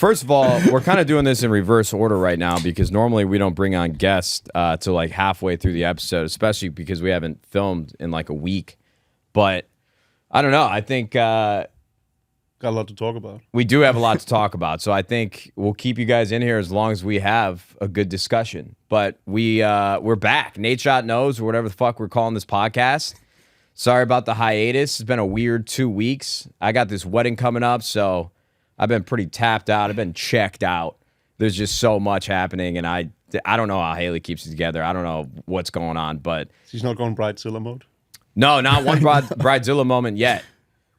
First of all, we're kind of doing this in reverse order right now because normally we don't bring on guests till like halfway through the episode, especially because we haven't filmed in like a week. But I don't know. I think got a lot to talk about. We do have a lot to talk about, so I think we'll keep you guys in here as long as we have a good discussion. But we're back. Nadeshot Knows, or whatever the fuck we're calling this podcast. Sorry about the hiatus. It's been a weird 2 weeks. I got this wedding coming up, so I've been pretty tapped out. I've been checked out. There's just so much happening, and I don't know how Haley keeps it together. I don't know what's going on, but She's not going Bridezilla mode? no, not one Bridezilla moment yet.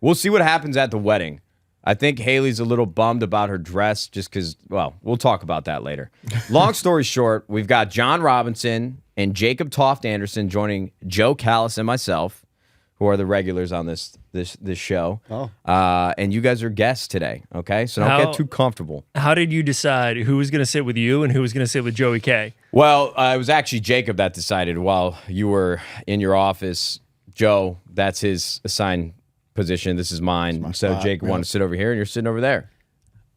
We'll see what happens at the wedding. I think Haley's a little bummed about her dress just because, well, we'll talk about that later. Long story short, we've got John Robinson and Jacob Toft Anderson joining Joe Callis and myself, who are the regulars on this show. Oh. And you guys are guests today, okay? So don't get too comfortable. How did you decide who was going to sit with you and who was going to sit with Joey K? Well, it was actually Jacob that decided while you were in your office. Joe, that's his assigned position. This is mine. So Jacob wanted to sit over here, and you're sitting over there.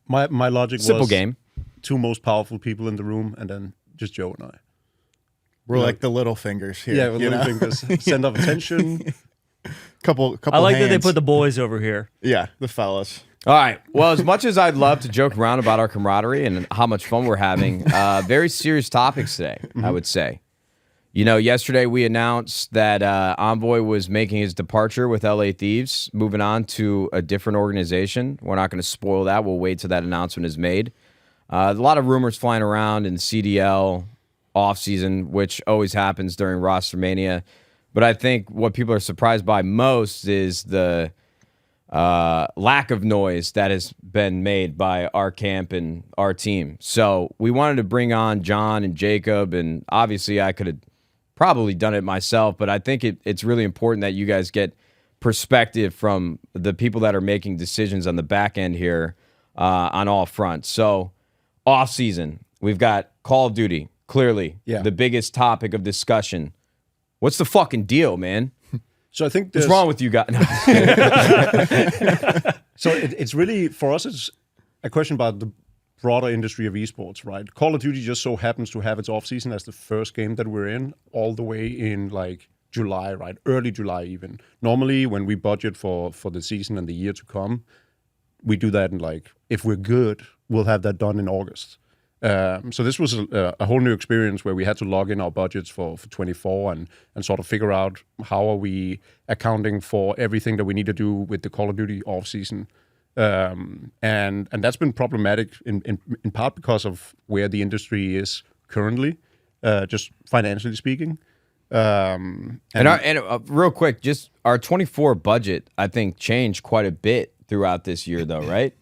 My logic Simple was game. Two most powerful people in the room, and then just Joe and I. We're like the little fingers here. Yeah, little fingers. Send off attention. Couple I like hands. that they put the boys over here. Yeah, the fellas. All right. Well, as much as I'd love to joke around about our camaraderie and how much fun we're having, very serious topics today, I would say. You know, yesterday we announced that Envoy was making his departure with LA Thieves, moving on to a different organization. We're not going to spoil that. We'll wait till that announcement is made. A lot of rumors flying around in the CDL offseason, which always happens during roster mania. But I think what people are surprised by most is the lack of noise that has been made by our camp and our team. So we wanted to bring on John and Jacob, and obviously I could have probably done it myself, but I think it's really important that you guys get perspective from the people that are making decisions on the back end here on all fronts. So off season, we've got Call of Duty, clearly the biggest topic of discussion. What's the fucking deal, man? So I think what's wrong with you guys? No. So it's really, for us, it's a question about the broader industry of esports, right? Call of Duty just so happens to have its off-season as the first game that we're in all the way in like July, right? Early July even. Normally when we budget for the season and the year to come, we do that in like, if we're good, we'll have that done in August. So this was a whole new experience where we had to log in our budgets for 24 and sort of figure out how are we accounting for everything that we need to do with the Call of Duty off-season. And that's been problematic in part because of where the industry is currently, just financially speaking. And real quick, just our 24 budget, I think, changed quite a bit throughout this year, though, right?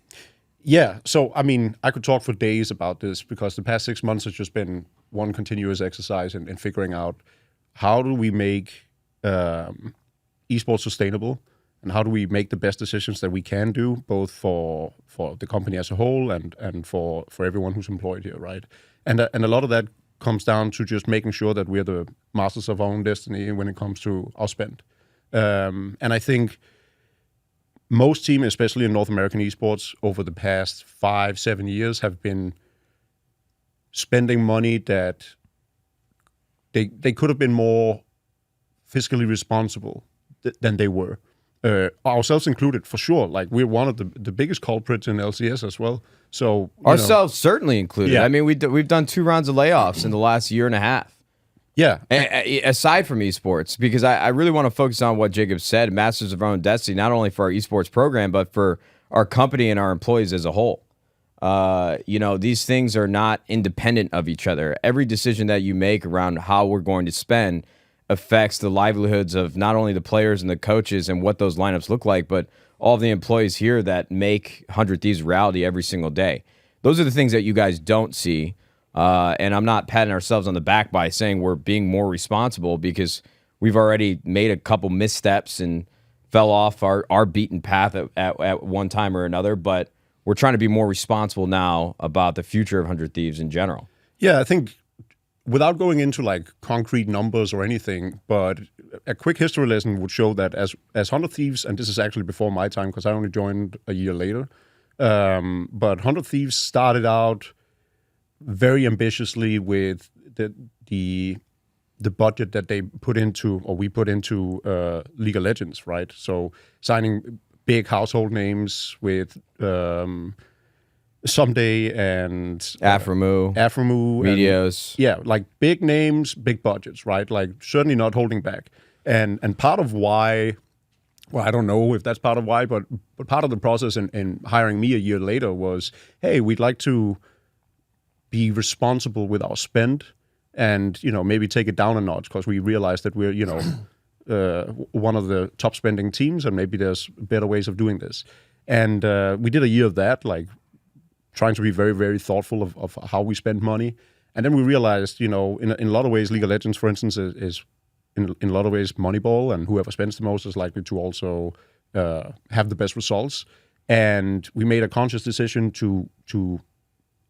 Yeah. So, I mean, I could talk for days about this because the past 6 months has just been one continuous exercise in figuring out how do we make esports sustainable. And how do we make the best decisions that we can do, both for the company as a whole and for everyone who's employed here, right? And a lot of that comes down to just making sure that we're the masters of our own destiny when it comes to our spend. And I think most teams, especially in North American esports, over the past 5-7 years have been spending money that they could have been more fiscally responsible than they were. Ourselves included, for sure. Like, we're one of the biggest culprits in LCS as well. So ourselves certainly included. Yeah. I mean, we've done 2 rounds of layoffs in the last year and a half. Yeah. Aside from esports, because I really want to focus on what Jacob said, masters of our own destiny, not only for our esports program, but for our company and our employees as a whole. These things are not independent of each other. Every decision that you make around how we're going to spend affects the livelihoods of not only the players and the coaches and what those lineups look like, but all of the employees here that make 100 Thieves reality every single day. Those are the things that you guys don't see. And I'm not patting ourselves on the back by saying we're being more responsible, because we've already made a couple missteps and fell off our beaten path at one time or another. But we're trying to be more responsible now about the future of 100 Thieves in general. Yeah, I think without going into like concrete numbers or anything, but a quick history lesson would show that as 100 Thieves, and this is actually before my time because I only joined a year later, But 100 Thieves started out very ambitiously with the budget that they put into, or we put into League of Legends, right? So signing big household names with Someday and Aframu, Meteos. Medios. Yeah, like big names, big budgets, right? Like certainly not holding back. And part of why, well, I don't know if that's part of why, but part of the process in hiring me a year later was, hey, we'd like to be responsible with our spend and, maybe take it down a notch because we realized that we're, one of the top spending teams and maybe there's better ways of doing this. And we did a year of that, like trying to be very, very thoughtful of how we spend money. And then we realized, in a lot of ways, League of Legends, for instance, is in a lot of ways Moneyball, and whoever spends the most is likely to also have the best results. And we made a conscious decision to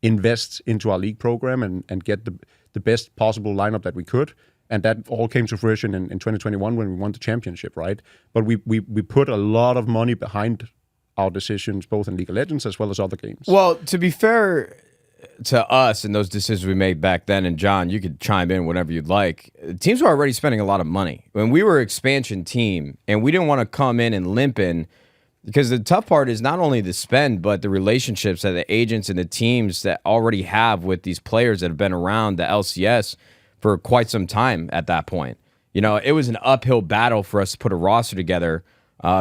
invest into our league program and get the best possible lineup that we could. And that all came to fruition in 2021 when we won the championship, right? But we put a lot of money behind our decisions, both in League of Legends as well as other games. Well, to be fair to us and those decisions we made back then, and John, you could chime in whenever you'd like, teams were already spending a lot of money. When we were an expansion team, and we didn't want to come in and limp in, because the tough part is not only the spend, but the relationships that the agents and the teams that already have with these players that have been around the LCS for quite some time at that point. It was an uphill battle for us to put a roster together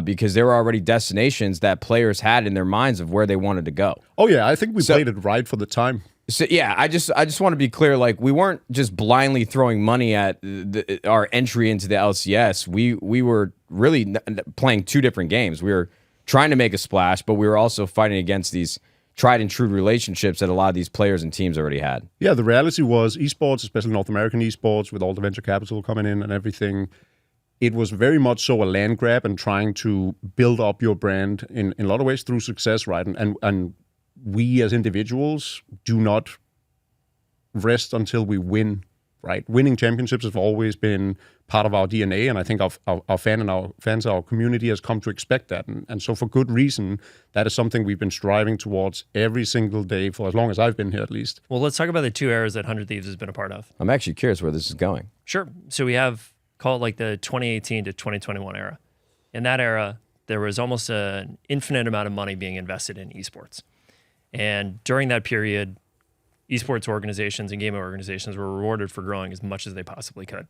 because there were already destinations that players had in their minds of where they wanted to go. Oh yeah, I think we played it right for the time. So yeah, I just want to be clear. Like, we weren't just blindly throwing money at our entry into the LCS. We were really playing two different games. We were trying to make a splash, but we were also fighting against these tried and true relationships that a lot of these players and teams already had. Yeah, the reality was esports, especially North American esports, with all the venture capital coming in and everything, it was very much so a land grab and trying to build up your brand in a lot of ways through success, right? And we as individuals do not rest until we win, right? Winning championships have always been part of our DNA, and I think our fans, our community has come to expect that. And so for good reason, that is something we've been striving towards every single day for as long as I've been here, at least. Well, let's talk about the two eras that 100 Thieves has been a part of. I'm actually curious where this is going. Sure. So we have, call it like the 2018 to 2021 era. In that era, there was almost an infinite amount of money being invested in esports. And during that period, esports organizations and gaming organizations were rewarded for growing as much as they possibly could.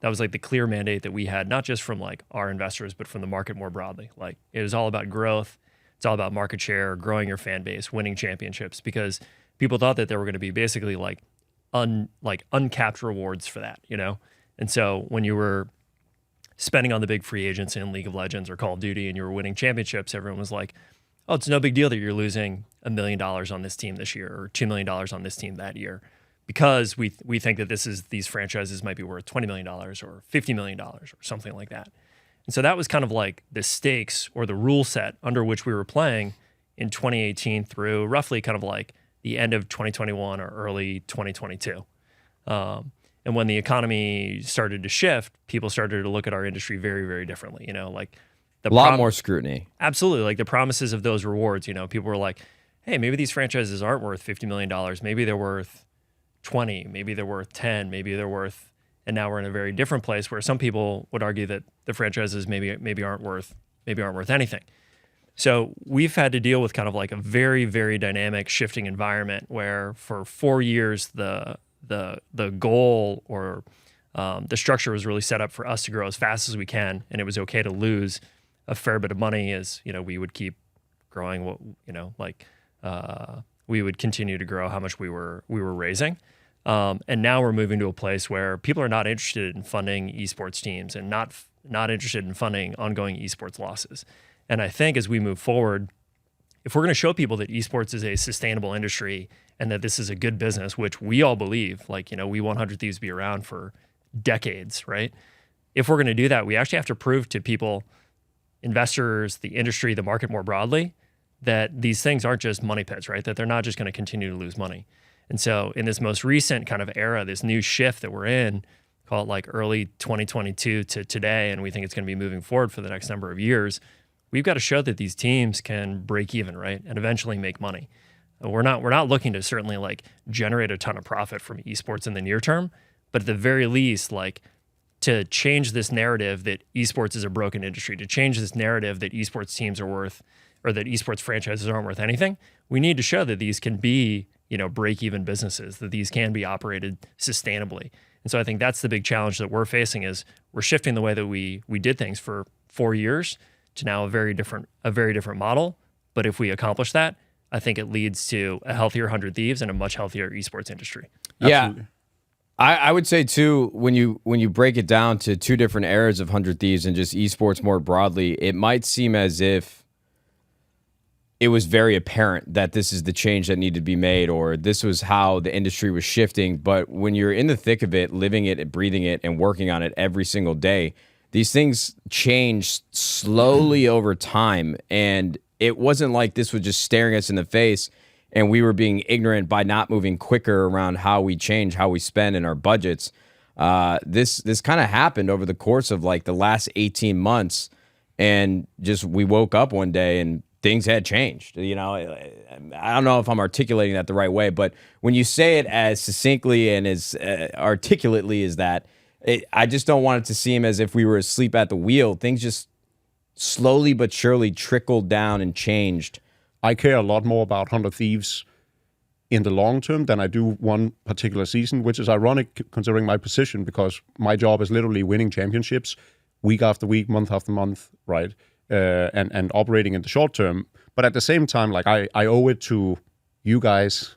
That was like the clear mandate that we had, not just from like our investors, but from the market more broadly. Like, it was all about growth. It's all about market share, growing your fan base, winning championships, because people thought that there were going to be basically like uncapped rewards for that, And so when you were spending on the big free agents in League of Legends or Call of Duty and you were winning championships, everyone was like, oh, it's no big deal that you're losing $1 million on this team this year or $2 million on this team that year, because we think that these franchises might be worth $20 million or $50 million or something like that. And so that was kind of like the stakes or the rule set under which we were playing in 2018 through roughly kind of like the end of 2021 or early 2022. And when the economy started to shift, people started to look at our industry very, very differently. Like a lot more scrutiny. Absolutely. Like the promises of those rewards, people were like, hey, maybe these franchises aren't worth $50 million. Maybe they're worth 20, maybe they're worth 10, maybe they're worth, and now we're in a very different place where some people would argue that the franchises maybe aren't worth anything. So we've had to deal with kind of like a very, very dynamic shifting environment where for 4 years the goal or the structure was really set up for us to grow as fast as we can, and it was okay to lose a fair bit of money as we would keep growing. We would continue to grow how much we were raising, and now we're moving to a place where people are not interested in funding esports teams and not interested in funding ongoing esports losses. And I think as we move forward, if we're going to show people that esports is a sustainable industry and that this is a good business, which we all believe, we want 100 Thieves to be around for decades, right? If we're going to do that, we actually have to prove to people, investors, the industry, the market more broadly, that these things aren't just money pits, right? That they're not just going to continue to lose money. And so in this most recent kind of era, this new shift that we're in, call it like early 2022 to today, and we think it's going to be moving forward for the next number of years, we've got to show that these teams can break even, right, and eventually make money. We're not looking to certainly like generate a ton of profit from esports in the near term, but at the very least, like to change this narrative that esports is a broken industry, to change this narrative that esports teams are worth, or that esports franchises aren't worth anything, we need to show that these can be, break-even businesses, that these can be operated sustainably. And so I think that's the big challenge that we're facing is we're shifting the way that we did things for 4 years to now a very different model. But if we accomplish that, I think it leads to a healthier 100 Thieves and a much healthier esports industry. Yeah. I would say too, when you break it down to two different eras of 100 Thieves and just esports more broadly, it might seem as if it was very apparent that this is the change that needed to be made, or this was how the industry was shifting. But when you're in the thick of it, living it, breathing it, and working on it every single day, these things change slowly over time. And it wasn't like this was just staring us in the face and we were being ignorant by not moving quicker around how we change, how we spend in our budgets. This kind of happened over the course of like the last 18 months. And just we woke up one day and things had changed. I don't know if I'm articulating that the right way, but when you say it as succinctly and as articulately as that, I just don't want it to seem as if we were asleep at the wheel. Things just slowly but surely trickled down and changed. I care a lot more about 100 Thieves in the long term than I do one particular season, which is ironic considering my position, because my job is literally winning championships week after week, month after month, right? And operating in the short term. But at the same time, like I owe it to you guys,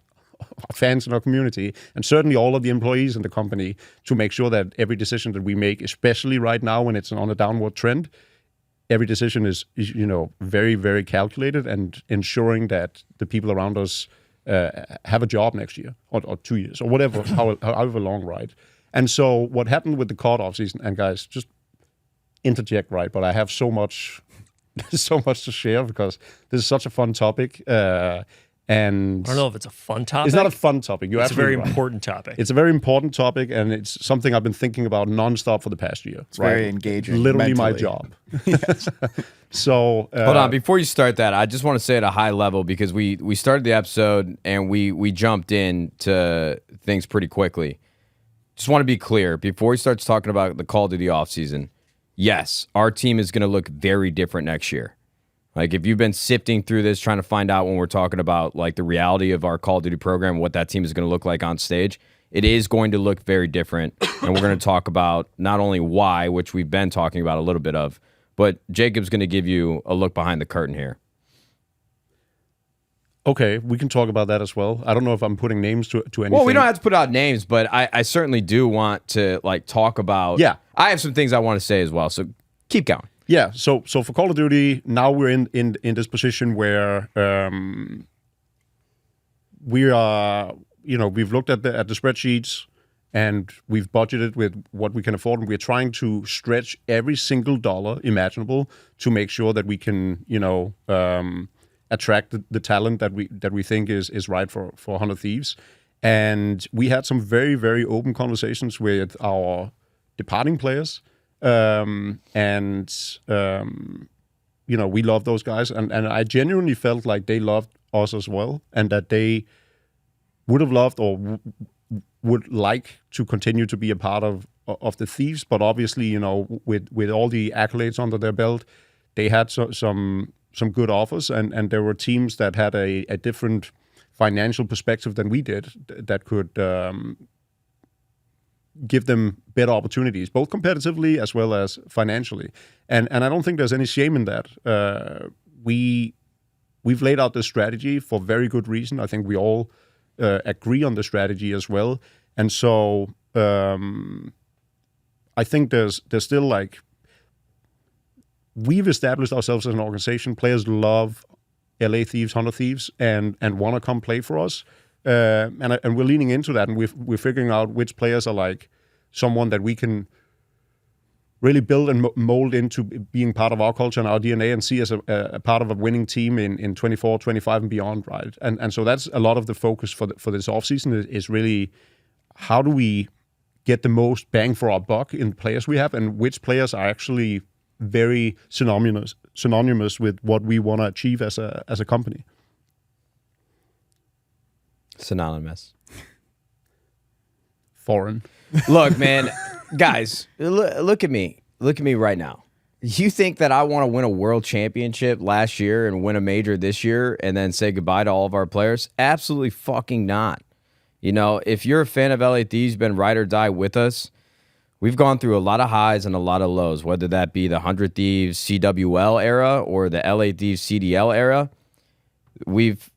fans in our community, and certainly all of the employees in the company to make sure that every decision that we make, especially right now when it's on a downward trend, every decision is very, very calculated and ensuring that the people around us have a job next year or 2 years or whatever, however long, right? And so what happened with the cutoff season, and guys, just interject, right? But I have so much to share because this is such a fun topic. And I don't know if it's a fun topic. It's not a fun topic. It's a very right. important topic. It's a very important topic, and it's something I've been thinking about nonstop for the past year. It's very engaging. Literally mentally. my job. So hold on, before you start that, I just want to say at a high level, because we started the episode and we jumped into things pretty quickly. Just want to be clear before he starts talking about the Call of Duty offseason. Yes, our team is going to look very different next year. Like if you've been sifting through this, trying to find out when we're talking about like the reality of our Call of Duty program, what that team is going to look like on stage, it is going to look very different. And we're going to talk about not only why, which we've been talking about a little bit of, but Jacob's going to give you a look behind the curtain here. Okay, we can talk about that as well. I don't know if I'm putting names to anything. Well, we don't have to put out names, but I certainly do want to like talk about. Yeah, I have some things I want to say as well. So keep going. Yeah. So for Call of Duty, now we're in this position where we are. We've looked at the spreadsheets and we've budgeted with what we can afford, and we're trying to stretch every single dollar imaginable to make sure that we can, attract the talent that we think is right for 100 Thieves. And we had some very, very open conversations with our departing players. We love those guys. And I genuinely felt like they loved us as well, and that they would have loved or would like to continue to be a part of the Thieves. But obviously, with all the accolades under their belt, they had some good offers, and there were teams that had a different financial perspective than we did that could give them better opportunities, both competitively as well as financially. And I don't think there's any shame in that. We've laid out this strategy for very good reason. I think we all agree on the strategy as well. And so I think there's still like, we've established ourselves as an organization. Players love LA Thieves, 100 Thieves, and want to come play for us. And we're leaning into that, and we're figuring out which players are like someone that we can really build and mold into being part of our culture and our DNA and see as a part of a winning team in 24, 25 and beyond, right? And so that's a lot of the focus for this offseason is really how do we get the most bang for our buck in the players we have, and which players are actually very synonymous with what we want to achieve as a company. Synonymous. Foreign. Look, man, guys, look at me. Look at me right now. You think that I want to win a world championship last year and win a major this year and then say goodbye to all of our players? Absolutely fucking not. You know, if you're a fan of LA Thieves, been ride or die with us, we've gone through a lot of highs and a lot of lows, whether that be the 100 Thieves CWL era or the LA Thieves CDL era. We've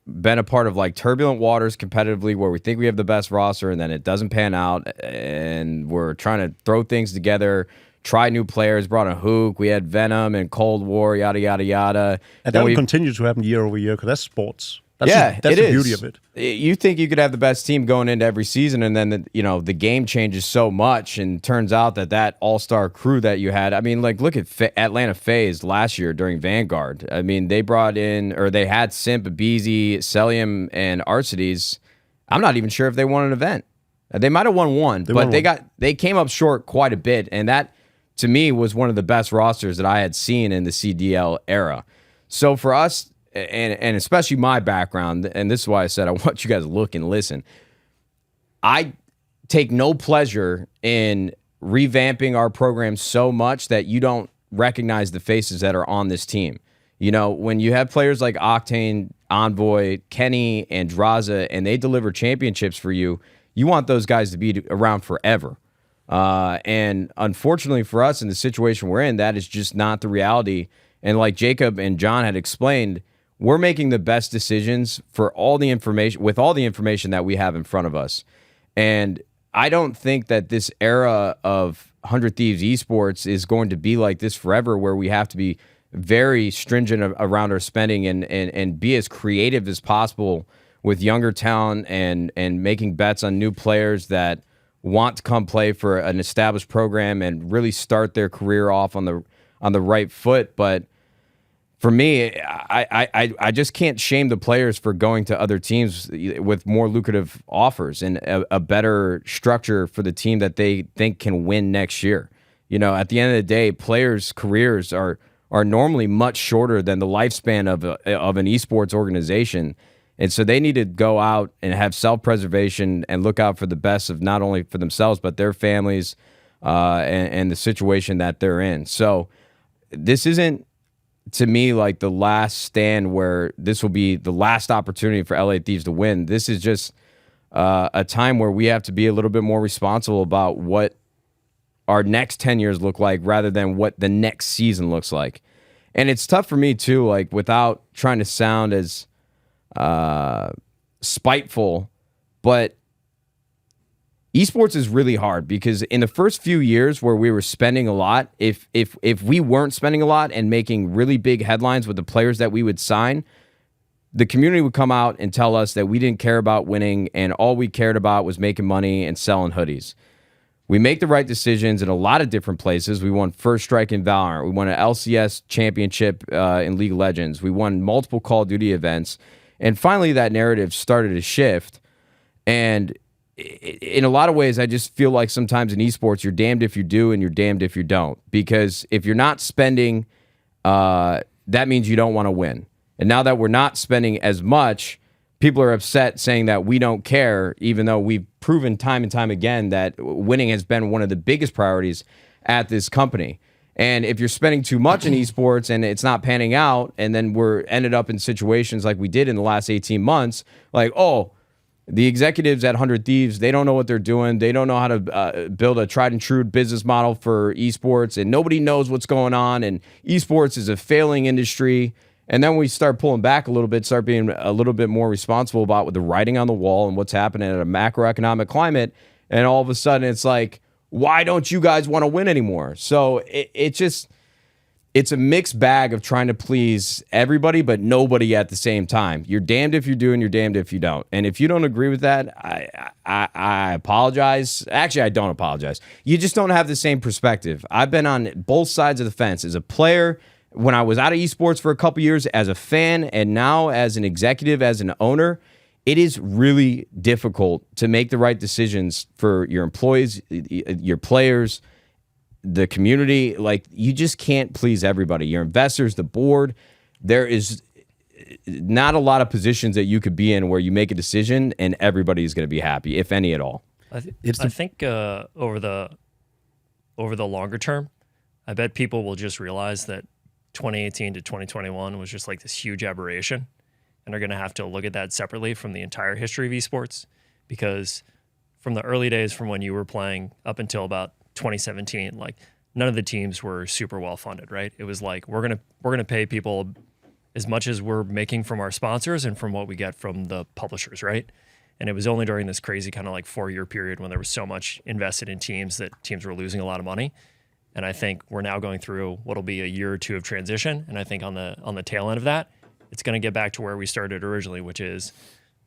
been a part of like turbulent waters competitively where we think we have the best roster and then it doesn't pan out and we're trying to throw things together, try new players, brought a Hook, we had Venom and Cold War, yada, yada, yada. And that will continue to happen year over year because that's sports. That's that's the beauty of it. You think you could have the best team going into every season, and then the game changes so much, and turns out that all-star crew that you had. I mean, like look at Atlanta FaZe last year during Vanguard. I mean, they brought in or they had Simp, Beezy, Celium, and Arcides. I'm not even sure if they won an event. They might have won one, but they came up short quite a bit, and that to me was one of the best rosters that I had seen in the CDL era. So for us. And especially my background, and this is why I said I want you guys to look and listen. I take no pleasure in revamping our program so much that you don't recognize the faces that are on this team. You know, when you have players like Octane, Envoy, Kenny, and Draza, and they deliver championships for you, you want those guys to be around forever. And unfortunately for us in the situation we're in, that is just not the reality. And like Jacob and John had explained, we're making the best decisions for all the information with all the information that we have in front of us. And I don't think that this era of 100 Thieves Esports is going to be like this forever, where we have to be very stringent around our spending and be as creative as possible with younger talent and making bets on new players that want to come play for an established program and really start their career off on the right foot. But for me, I just can't shame the players for going to other teams with more lucrative offers and a better structure for the team that they think can win next year. You know, at the end of the day, players' careers are normally much shorter than the lifespan of an esports organization. And so they need to go out and have self-preservation and look out for the best of not only for themselves, but their families and the situation that they're in. So this isn't, to me, like the last stand where this will be the last opportunity for LA Thieves to win. This is just a time where we have to be a little bit more responsible about what our next 10 years look like rather than what the next season looks like. And it's tough for me too, like without trying to sound as spiteful, but esports is really hard because in the first few years where we were spending a lot, if we weren't spending a lot and making really big headlines with the players that we would sign, the community would come out and tell us that we didn't care about winning and all we cared about was making money and selling hoodies. We make the right decisions in a lot of different places. We won First Strike in Valorant. We won an LCS championship in League of Legends. We won multiple Call of Duty events. And finally, that narrative started to shift. And in a lot of ways, I just feel like sometimes in esports, you're damned if you do and you're damned if you don't. Because if you're not spending, that means you don't want to win. And now that we're not spending as much, people are upset saying that we don't care, even though we've proven time and time again that winning has been one of the biggest priorities at this company. And if you're spending too much in esports and it's not panning out, and then we're ended up in situations like we did in the last 18 months, like, oh, the executives at 100 Thieves, they don't know what they're doing. They don't know how to build a tried and true business model for esports, and nobody knows what's going on, and esports is a failing industry. And then we start pulling back a little bit, start being a little bit more responsible about the writing on the wall and what's happening at a macroeconomic climate. And all of a sudden it's like, why don't you guys want to win anymore? So it's a mixed bag of trying to please everybody, but nobody at the same time. You're damned if you do and you're damned if you don't. And if you don't agree with that, I apologize. Actually, I don't apologize. You just don't have the same perspective. I've been on both sides of the fence as a player, when I was out of esports for a couple years, as a fan, and now as an executive, as an owner. It is really difficult to make the right decisions for your employees, your players, the community. Like, you just can't please everybody. Your investors, the board. There is not a lot of positions that you could be in where you make a decision and everybody's going to be happy, if any at all. I think over the longer term, I bet people will just realize that 2018 to 2021 was just like this huge aberration, and are going to have to look at that separately from the entire history of esports, because from the early days, from when you were playing up until about 2017, like, none of the teams were super well funded, right? It was like, we're gonna pay people as much as we're making from our sponsors and from what we get from the publishers, right? And it was only during this crazy kind of like 4-year period when there was so much invested in teams that teams were losing a lot of money. And I think we're now going through what'll be a year or two of transition. And I think on the tail end of that, it's going to get back to where we started originally, which is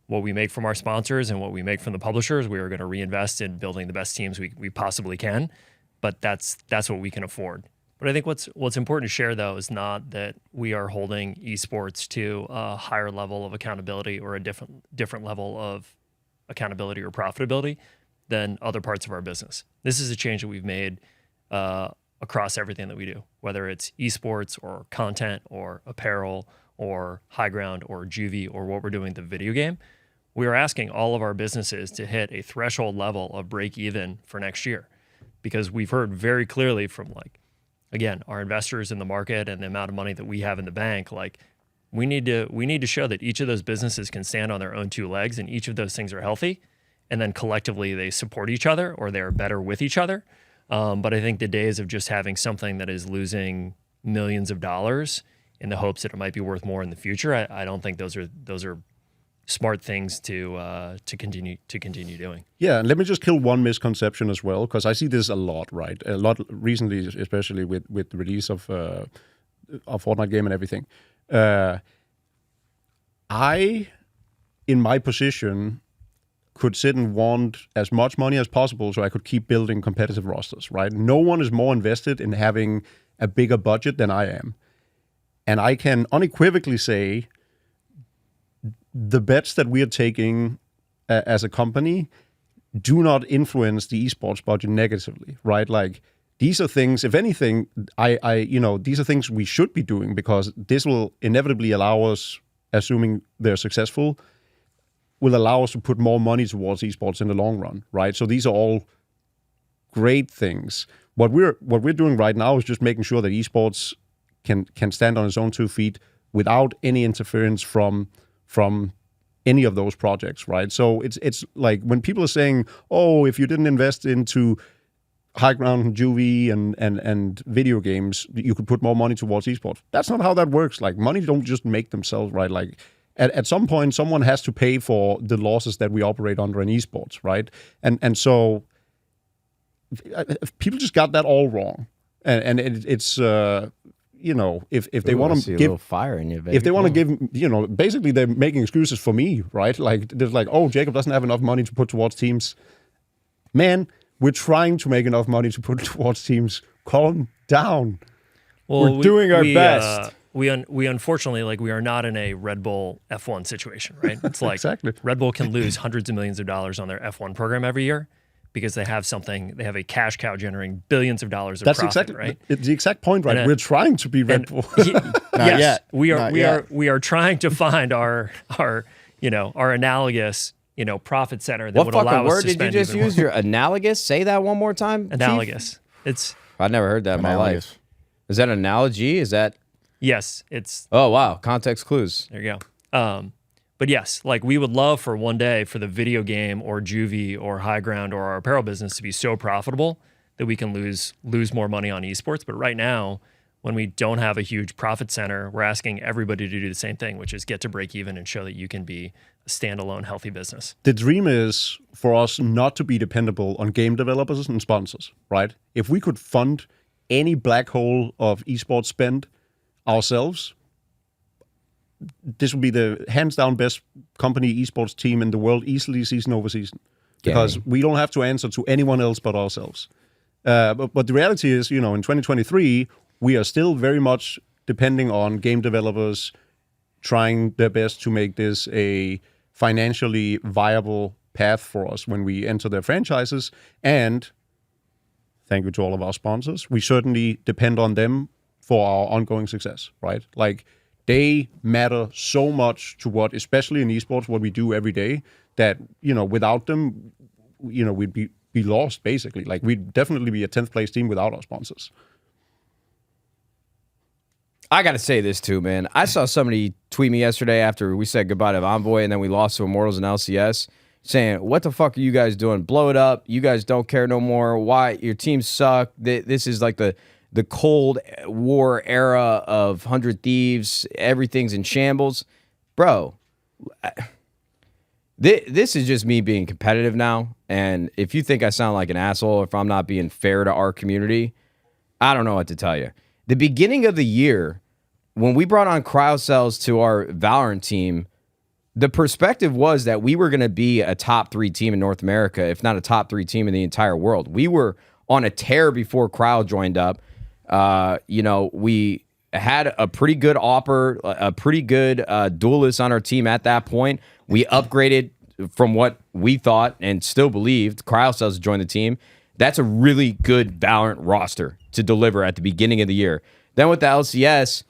what we make from our sponsors and what we make from the publishers. We are going to reinvest in building the best teams we possibly can, but that's what we can afford. But I think what's important to share, though, is not that we are holding esports to a higher level of accountability or a different level of accountability or profitability than other parts of our business. This is a change that we've made across everything that we do, whether it's esports or content or apparel or high ground or juvie or what we're doing with the video game. We are asking all of our businesses to hit a threshold level of break even for next year, because we've heard very clearly from, like, again, our investors in the market and the amount of money that we have in the bank, like, we need to show that each of those businesses can stand on their own two legs and each of those things are healthy, and then collectively they support each other or they're better with each other. But I think the days of just having something that is losing millions of dollars in the hopes that it might be worth more in the future, I don't think those are smart things to continue doing. Yeah, and let me just kill one misconception as well, because I see this a lot, right? A lot recently, especially with the release of Fortnite game and everything. I, in my position, could sit and want as much money as possible so I could keep building competitive rosters, right? No one is more invested in having a bigger budget than I am. And I can unequivocally say the bets that we are taking as a company do not influence the esports budget negatively, right? Like, these are things, if anything, these are things we should be doing, because this will inevitably allow us, assuming they're successful, will allow us to put more money towards esports in the long run, right? So these are all great things. What we're doing right now is just making sure that esports can stand on its own 2 feet without any interference from any of those projects, right? So it's like, when people are saying, oh, if you didn't invest into high ground juvie and video games, you could put more money towards esports. That's not how that works. Like, money don't just make themselves, right? Like, at some point, someone has to pay for the losses that we operate under in esports, right? And so people just got that all wrong. And it's if they want to give a little fire in you, baby. If they want to give, basically they're making excuses for me, right? Like, they're like, oh, Jacob doesn't have enough money to put towards teams. Man, we're trying to make enough money to put towards teams. Calm down. Well, we're doing our best. We unfortunately, like, we are not in a Red Bull F1 situation, right? It's like Exactly. Red Bull can lose hundreds of millions of dollars on their F1 program every year because they have a cash cow generating billions of dollars of That's profit, exactly right? It's the exact point, right? We're trying to be Red Bull. Yes, yet. we Not are. yet. We are trying to find our analogous profit center that What would fucking allow us word to did you spend just even use? more. Your analogous? Say that one more time. Chief? Analogous. It's I've never heard that in my Analogous. life. Is that an analogy? Is that? yes. It's Oh wow, context clues. there. You go. But yes, like, we would love for one day for the video game or juvie or high ground or our apparel business to be so profitable that we can lose more money on esports. But right now, when we don't have a huge profit center, we're asking everybody to do the same thing, which is get to break even and show that you can be a standalone, healthy business. The dream is for us not to be dependable on game developers and sponsors, right? If we could fund any black hole of esports spend ourselves, this would be the hands down best company esports team in the world, easily season over season, because we don't have to answer to anyone else but ourselves. But the reality is, in 2023, we are still very much depending on game developers trying their best to make this a financially viable path for us when we enter their franchises. And Thank you to all of our sponsors. We certainly depend on them for our ongoing success, right? Like, they matter so much to what, especially in esports, what we do every day, that, without them, we'd be lost, basically. Like, we'd definitely be a 10th place team without our sponsors. I got to say this too, man. I saw somebody tweet me yesterday after we said goodbye to Envoy and then we lost to Immortals and LCS, saying, what the fuck are you guys doing? Blow it up. You guys don't care no more. Why? Your teams suck. This is like the Cold War era of 100 Thieves. Everything's in shambles. Bro, this is just me being competitive now. And if you think I sound like an asshole, if I'm not being fair to our community, I don't know what to tell you. The beginning of the year, when we brought on CryoCells to our Valorant team, the perspective was that we were going to be a top 3 team in North America, if not a top 3 team in the entire world. We were on a tear before Cryo joined up. We had a pretty good AWPer, a pretty good duelist on our team at that point. We upgraded from what we thought and still believed. CryoCells joined the team. That's a really good Valorant roster to deliver at the beginning of the year. Then with the LCS,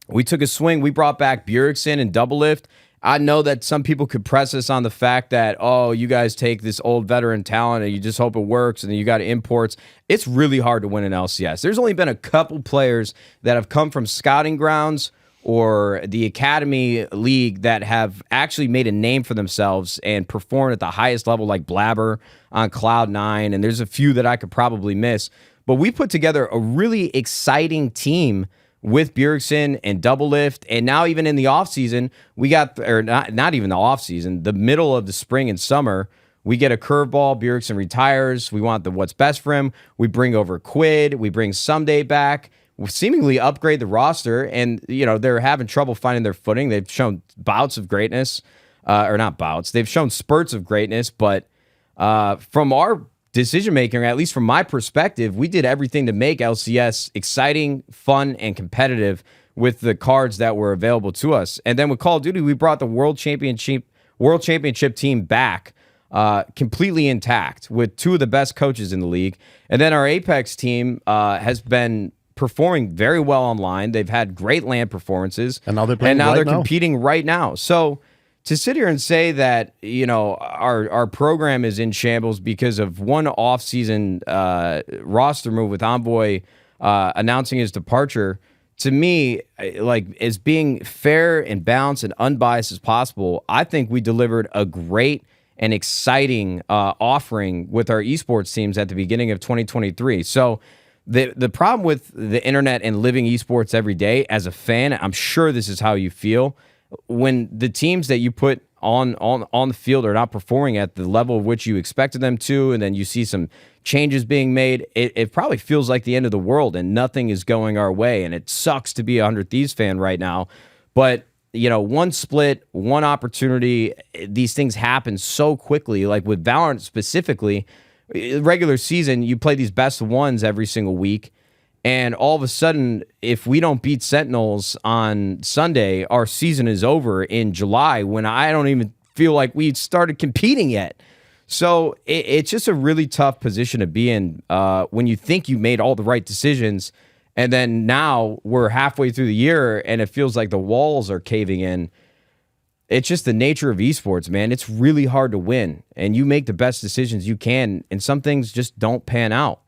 we took a swing. We brought back Bjergsen and Doublelift. I know that some people could press us on the fact that, oh, you guys take this old veteran talent and you just hope it works and then you got imports. It's really hard to win an LCS. There's only been a couple players that have come from scouting grounds or the Academy League that have actually made a name for themselves and performed at the highest level, like Blabber on Cloud9, and there's a few that I could probably miss. But we put together a really exciting team with Bjergsen and Doublelift, and now even in the offseason, we got, or not even the offseason, the middle of the spring and summer, we get a curveball, Bjergsen retires, we want the what's best for him, we bring over Quid, we bring Someday back, we seemingly upgrade the roster, and they're having trouble finding their footing. They've shown bouts of greatness, or not bouts, they've shown spurts of greatness, but from our decision making, at least from my perspective, we did everything to make LCS exciting, fun, and competitive with the cards that were available to us. And then with Call of Duty, we brought the World Championship team back completely intact with 2 of the best coaches in the league. And then our Apex team has been performing very well online. They've had great LAN performances, and now they're competing right now. So to sit here and say that our program is in shambles because of one off-season roster move with Envoy announcing his departure, to me, like, as being fair and balanced and unbiased as possible, I think we delivered a great and exciting offering with our esports teams at the beginning of 2023. So the problem with the internet and living esports every day, as a fan, I'm sure this is how you feel. When the teams that you put on the field are not performing at the level of which you expected them to, and then you see some changes being made, it probably feels like the end of the world and nothing is going our way. And it sucks to be a 100 Thieves fan right now. But, one split, one opportunity, these things happen so quickly. Like with Valorant specifically, regular season, you play these best of ones every single week. And all of a sudden, if we don't beat Sentinels on Sunday, our season is over in July when I don't even feel like we started competing yet. So it's just a really tough position to be in when you think you made all the right decisions. And then now we're halfway through the year and it feels like the walls are caving in. It's just the nature of esports, man. It's really hard to win. And you make the best decisions you can. And some things just don't pan out.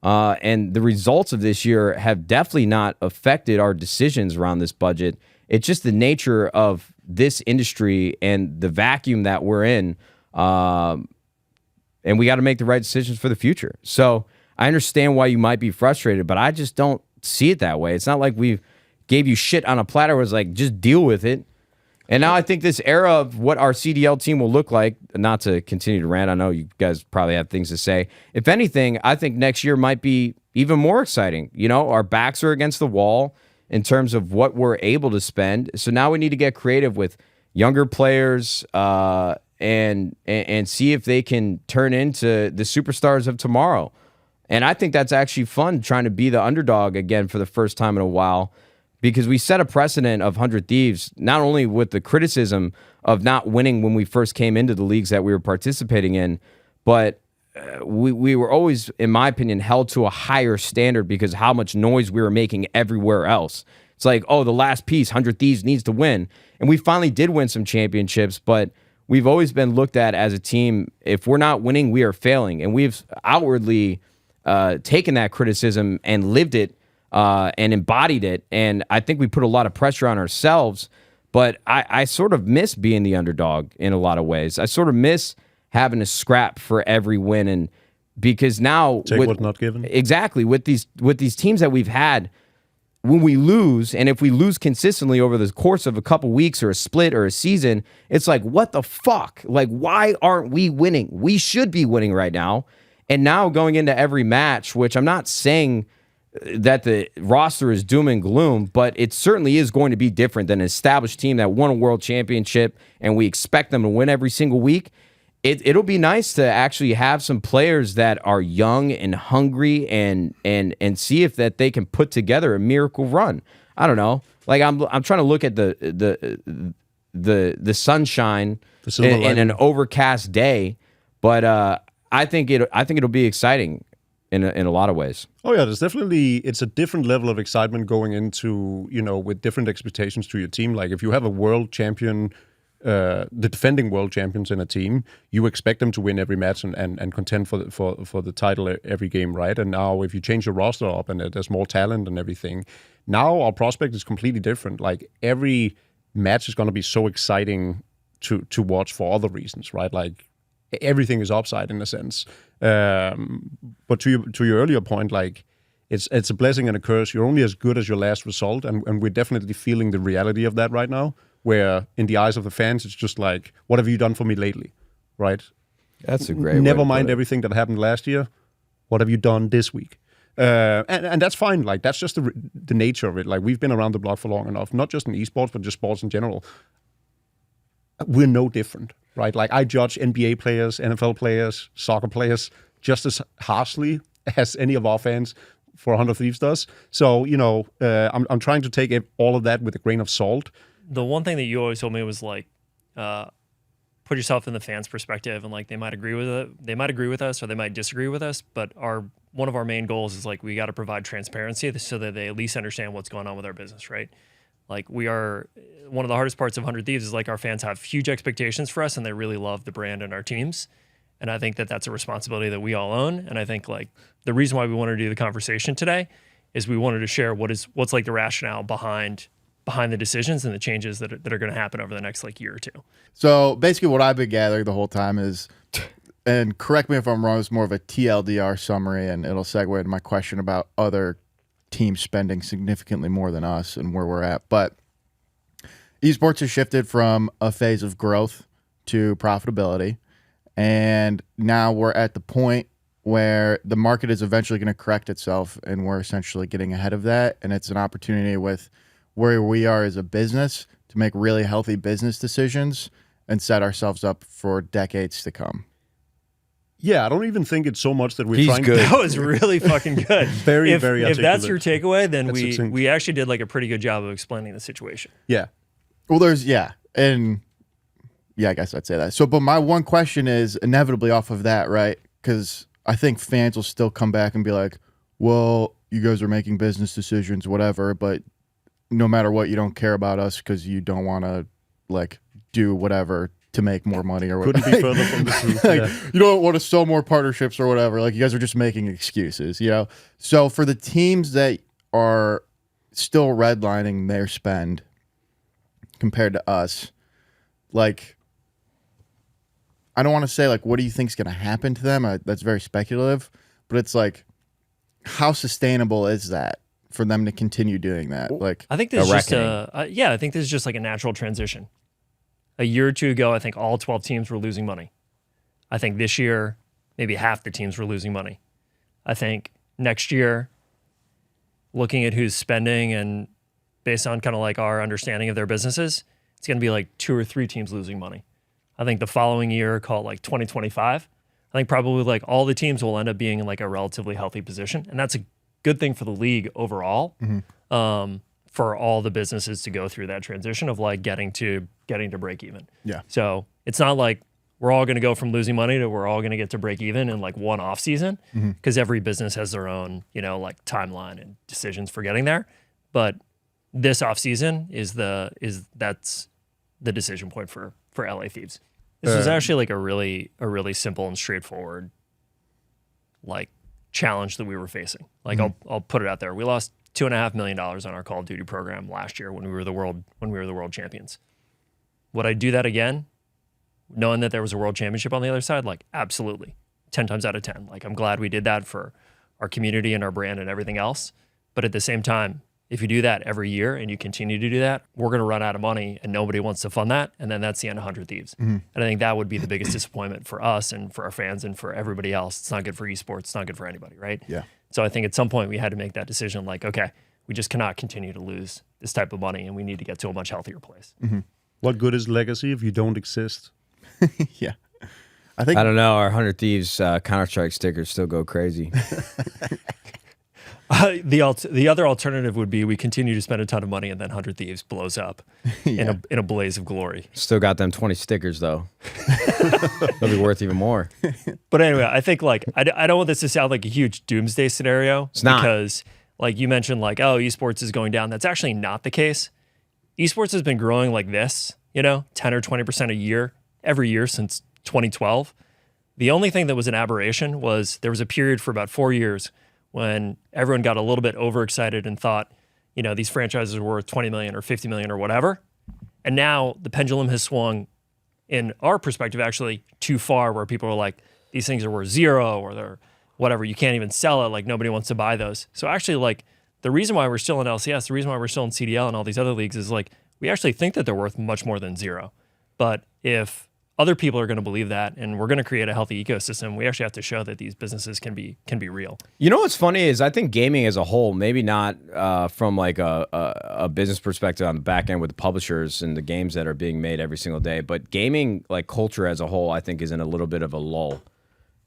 And the results of this year have definitely not affected our decisions around this budget. It's just the nature of this industry and the vacuum that we're in. And we got to make the right decisions for the future. So I understand why you might be frustrated, but I just don't see it that way. It's not like we gave you shit on a platter. It was like, just deal with it. And now I think this era of what our CDL team will look like, not to continue to rant, I know you guys probably have things to say. If anything, I think next year might be even more exciting. Our backs are against the wall in terms of what we're able to spend. So now we need to get creative with younger players and see if they can turn into the superstars of tomorrow. And I think that's actually fun, trying to be the underdog again for the first time in a while. Because we set a precedent of 100 Thieves, not only with the criticism of not winning when we first came into the leagues that we were participating in, but we were always, in my opinion, held to a higher standard because how much noise we were making everywhere else. It's like, oh, the last piece, 100 Thieves needs to win. And we finally did win some championships, but we've always been looked at as a team, if we're not winning, we are failing. And we've outwardly taken that criticism and lived it and embodied it. And I think we put a lot of pressure on ourselves, but I sort of miss being the underdog in a lot of ways. I sort of miss having to scrap for every win. And because now... Take what's not given. Exactly. With these teams that we've had, when we lose, and if we lose consistently over the course of a couple weeks or a split or a season, it's like, what the fuck? Like, why aren't we winning? We should be winning right now. And now going into every match, which I'm not saying that the roster is doom and gloom, but it certainly is going to be different than an established team that won a world championship and we expect them to win every single week. It'll be nice to actually have some players that are young and hungry and see if that they can put together a miracle run. I don't know. Like I'm trying to look at the sunshine in an overcast day, but I think it'll be exciting in a lot of ways. Oh yeah, it's a different level of excitement going into, with different expectations to your team. Like if you have a world champion, the defending world champions in a team, you expect them to win every match and contend for the title every game, right? And now if you change your roster up and there's more talent and everything, now our prospect is completely different. Like every match is going to be so exciting to watch for other reasons, right? Like everything is upside in a sense. But to your earlier point, like it's a blessing and a curse. You're only as good as your last result, and we're definitely feeling the reality of that right now. Where in the eyes of the fans, it's just like, what have you done for me lately, right? That's a great. Never mind everything that happened last year. What have you done this week? And that's fine. Like that's just the nature of it. Like we've been around the block for long enough, not just in esports, but just sports in general. We're no different, right? Like I judge NBA players, NFL players, soccer players just as harshly as any of our fans for 100 Thieves does. So I'm trying to take all of that with a grain of salt. The one thing that you always told me was like, put yourself in the fans' perspective, and like they might agree with it, they might agree with us, or they might disagree with us. But one of our main goals is like we got to provide transparency so that they at least understand what's going on with our business, right? Like we are one of the hardest parts of 100 Thieves is like our fans have huge expectations for us, and they really love the brand and our teams. And I think that that's a responsibility that we all own. And I think like the reason why we wanted to do the conversation today is we wanted to share what's like the rationale behind the decisions and the changes that are going to happen over the next like year or two. So basically what I've been gathering the whole time is, and correct me if I'm wrong, it's more of a TLDR summary, and it'll segue into my question about other teams spending significantly more than us and where we're at. But esports has shifted from a phase of growth to profitability, and now we're at the point where the market is eventually going to correct itself, and we're essentially getting ahead of that, and it's an opportunity with where we are as a business to make really healthy business decisions and set ourselves up for decades to come. Yeah, I don't even think it's so much that we're He's trying good. That was really fucking good. Very if articulate. that's your takeaway, then That's succinct. we actually did like a pretty good job of explaining the situation. Yeah. Well, I guess I'd say that. So, but my one question is inevitably off of that, right? Because I think fans will still come back and be like, well, you guys are making business decisions, whatever, but no matter what, you don't care about us because you don't want to like do whatever to make more money or whatever. Couldn't be further from the truth. Like, Yeah. you don't want to sell more partnerships or whatever. Like you guys are just making excuses, So for the teams that are still redlining their spend compared to us, like, I don't want to say like, what do you think is going to happen to them? That's very speculative, but it's like, how sustainable is that for them to continue doing that? Like, I think this is just I think this is just like a natural transition. A year or two ago, I think all 12 teams were losing money. I think this year, maybe half the teams were losing money. I think next year, looking at who's spending and based on kind of like our understanding of their businesses, it's going to be like 2 or 3 teams losing money. I think the following year, called like 2025, I think probably like all the teams will end up being in like a relatively healthy position. And that's a good thing for the league overall, for all the businesses to go through that transition of like getting to break even. Yeah. So it's not like we're all going to go from losing money to we're all going to get to break even in like one off season, because every business has their own, like timeline and decisions for getting there. But this off season that's the decision point for LA Thieves. This was actually like a really simple and straightforward like challenge that we were facing. Like I'll put it out there. We lost $2.5 million on our Call of Duty program last year when we were the world champions. Would I do that again, knowing that there was a world championship on the other side? Like, absolutely. 10 times out of 10. Like, I'm glad we did that for our community and our brand and everything else. But at the same time, if you do that every year and you continue to do that, we're going to run out of money and nobody wants to fund that. And then that's the end of 100 Thieves. And I think that would be the biggest disappointment for us and for our fans and for everybody else. It's not good for esports. It's not good for anybody, right? Yeah. So I think at some point we had to make that decision like, okay, we just cannot continue to lose this type of money and we need to get to a much healthier place. What good is legacy if you don't exist? Yeah. I don't know. Our 100 Thieves Counter-Strike stickers still go crazy. The other alternative would be we continue to spend a ton of money and then 100 Thieves blows up in a blaze of glory. Still got them 20 stickers though. They'll be worth even more. But anyway, I think like I don't want this to sound like a huge doomsday scenario. It's not. Because like you mentioned, like, oh, esports is going down. That's actually not the case. Esports has been growing like this, 10 or 20% a year, every year since 2012. The only thing that was an aberration was there was a period for about 4 years when everyone got a little bit overexcited and thought, these franchises were worth 20 million or 50 million or whatever. And now the pendulum has swung, in our perspective, actually too far, where people are like, these things are worth zero or they're whatever. You can't even sell it. Like, nobody wants to buy those. So actually, like, the reason why we're still in LCS, the reason why we're still in CDL and all these other leagues is like, we actually think that they're worth much more than zero. But if other people are going to believe that and we're going to create a healthy ecosystem, we actually have to show that these businesses can be real. You know what's funny is I think gaming as a whole, maybe not from like a business perspective on the back end with the publishers and the games that are being made every single day, but gaming like culture as a whole, I think is in a little bit of a lull.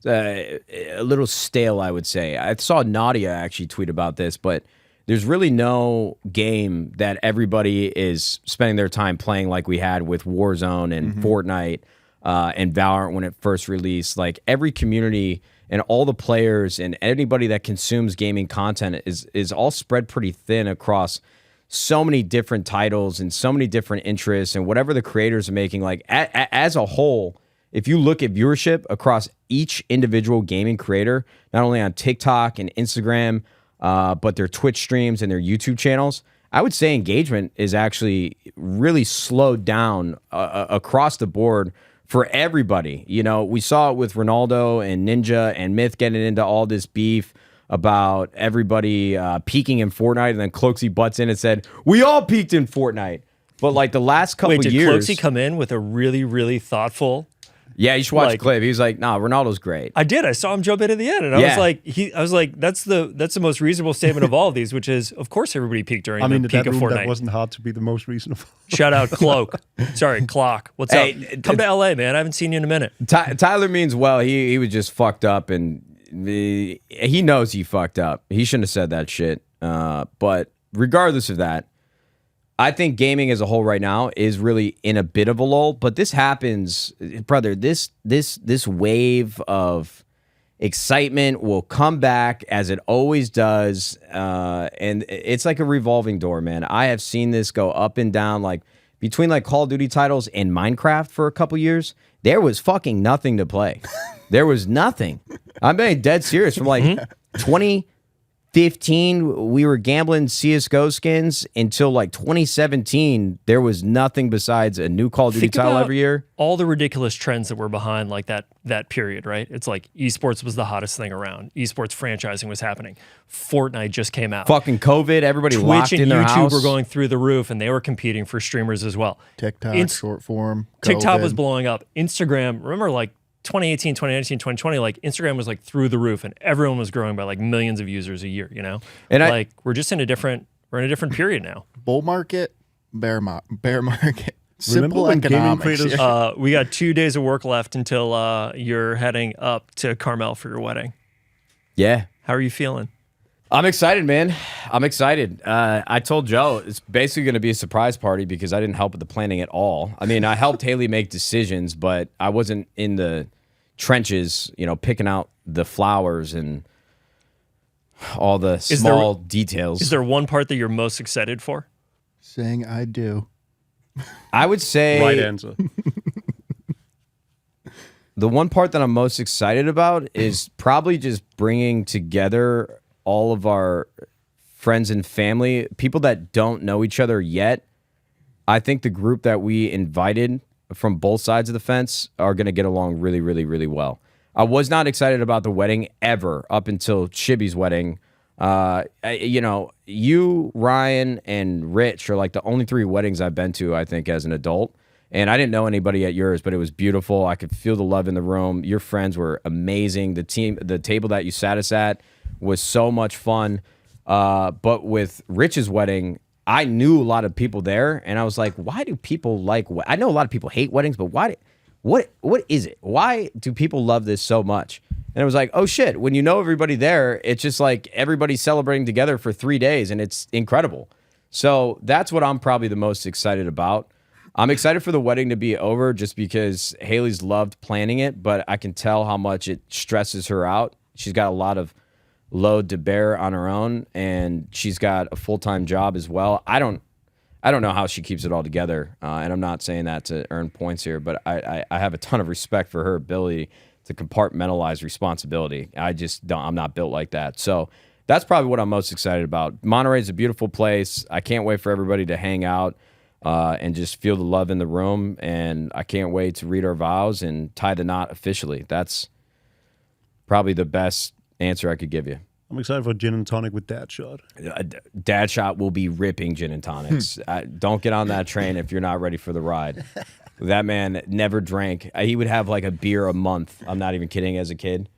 A little stale, I would say. I saw Nadia actually tweet about this, but there's really no game that everybody is spending their time playing like we had with Warzone and Fortnite and Valorant when it first released. Like every community and all the players and anybody that consumes gaming content is all spread pretty thin across so many different titles and so many different interests and whatever the creators are making. Like as a whole, if you look at viewership across each individual gaming creator, not only on TikTok and Instagram, but their Twitch streams and their YouTube channels, I would say engagement is actually really slowed down across the board for everybody. We saw it with Ronaldo and Ninja and Myth getting into all this beef about everybody peaking in Fortnite, and then Cloaksy butts in and said, we all peaked in Fortnite. But like the last couple Wait, did years... Cloaksy come in with a really, really thoughtful... Yeah, you should watch the clip. He was like, "Nah, Ronaldo's great." I did. I saw him jump in at the end, and I was like, "That's the most reasonable statement of all of these," which is, of course, everybody peaked during the peak of Fortnite. That wasn't hard to be the most reasonable. Shout out Cloak. Sorry, Clock. What's up? Come to LA, man. I haven't seen you in a minute. Tyler means well. He was just fucked up, and he knows he fucked up. He shouldn't have said that shit. But regardless of that, I think gaming as a whole right now is really in a bit of a lull, but this happens, brother, this wave of excitement will come back as it always does, and it's like a revolving door, man. I have seen this go up and down, like between like Call of Duty titles and Minecraft for a couple years, there was fucking nothing to play. There was nothing. I'm being dead serious. From like 2015, we were gambling CSGO skins until like 2017. There was nothing besides a new Call of Duty title every year. All the ridiculous trends that were behind like that period, right? It's like esports was the hottest thing around. Esports franchising was happening. Fortnite just came out. Fucking COVID, everybody Twitch locked in and their YouTube house. were going through the roof, and they were competing for streamers as well. TikTok, short form. TikTok COVID. was blowing up. Instagram, remember like 2018, 2019, 2020, like Instagram was like through the roof and everyone was growing by like millions of users a year, And we're just in a different period now. Bull market, bear market. Simple when gaming economics. creators- We got 2 days of work left until you're heading up to Carmel for your wedding. Yeah. How are you feeling? I'm excited, man. I'm excited. I told Joe it's basically going to be a surprise party because I didn't help with the planning at all. I mean, I helped Haley make decisions, but I wasn't in the trenches, picking out the flowers and all the small details. Is there one part that you're most excited for? Saying I do. I would say Right answer. the one part that I'm most excited about is probably just bringing together all of our friends and family, people that don't know each other yet. I think the group that we invited from both sides of the fence are going to get along really, really, really well. I was not excited about the wedding ever up until Chibi's wedding. You, Ryan, and Rich are like the only 3 weddings I've been to, I think, as an adult. And I didn't know anybody at yours, but it was beautiful. I could feel the love in the room. Your friends were amazing. The table that you sat us at was so much fun. But with Rich's wedding, I knew a lot of people there, and I was like, why do people like I know a lot of people hate weddings, but what is it? Why do people love this so much? And it was like, oh shit, when you know everybody there, it's just like everybody's celebrating together for 3 days, and it's incredible. So that's what I'm probably the most excited about. I'm excited for the wedding to be over just because Haley's loved planning it, but I can tell how much it stresses her out. She's got a lot of load to bear on her own, and she's got a full-time job as well. I don't know how she keeps it all together, and I'm not saying that to earn points here, but I have a ton of respect for her ability to compartmentalize responsibility. I'm not built like that. So that's probably what I'm most excited about. Monterey's a beautiful place. I can't wait for everybody to hang out and just feel the love in the room, and I can't wait to read our vows and tie the knot officially. That's probably the best answer I could give you. I'm excited for gin and tonic with Nadeshot. Nadeshot will be ripping gin and tonics. Don't get on that train if you're not ready for the ride. That man never drank. He would have like a beer a month. I'm not even kidding. As a kid,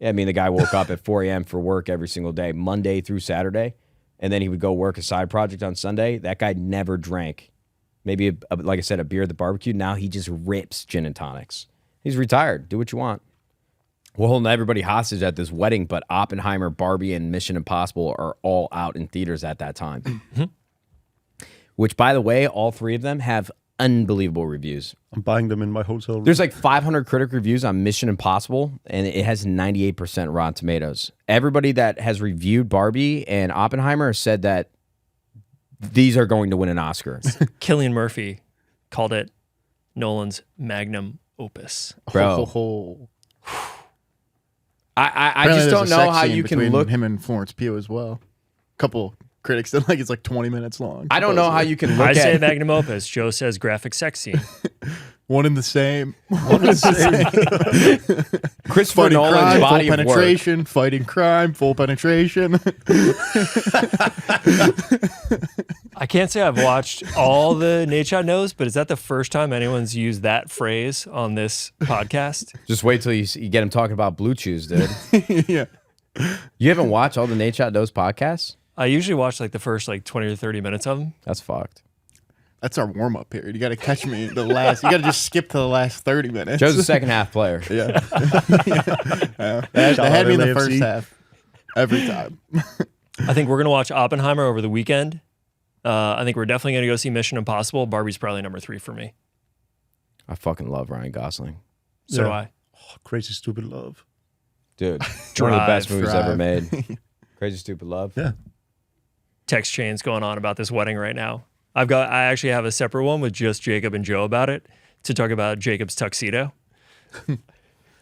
yeah, I mean, the guy woke up at 4 a.m. for work every single day, Monday through Saturday, and then he would go work a side project on Sunday. That guy never drank. Maybe, like I said, a beer at the barbecue. Now he just rips gin and tonics. He's retired. Do what you want. We're holding everybody hostage at this wedding, but Oppenheimer, Barbie, and Mission Impossible are all out in theaters at that time. Mm-hmm. Which, by the way, all 3 of them have unbelievable reviews. I'm buying them in my hotel room. There's like 500 critic reviews on Mission Impossible, and it has 98% Rotten Tomatoes. Everybody that has reviewed Barbie and Oppenheimer said that these are going to win an Oscar. Cillian Murphy called it Nolan's magnum opus. Bro. I just don't know how you can look him and Florence Pugh as well. Couple critics that like it's like 20 minutes long. I don't know how you can look I say magnum opus. Joe says graphic sex scene. One in the same. Christopher Nolan's crime, body full of penetration, work. fighting crime, full penetration. I can't say I've watched all the Nadeshot Knows, but is that the first time anyone's used that phrase on this podcast? Just wait till you get him talking about Blue Chews, dude. Yeah. You haven't watched all the Nadeshot Knows podcasts? I usually watch like the first like 20 or 30 minutes of them. That's fucked. That's our warm-up period. You got to catch me the last. You got to just skip to the last 30 minutes. Joe's a second half player. Yeah. They had me in the first half every time. I think we're going to watch Oppenheimer over the weekend. I think we're definitely going to go see Mission Impossible. Barbie's probably number 3 for me. I fucking love Ryan Gosling. So do I. Oh, Crazy Stupid Love. Dude, one of the best movies Drive. ever made. Crazy Stupid Love. Yeah. Text chains going on about this wedding right now. I actually have a separate one with just Jacob and Joe about it to talk about Jacob's tuxedo.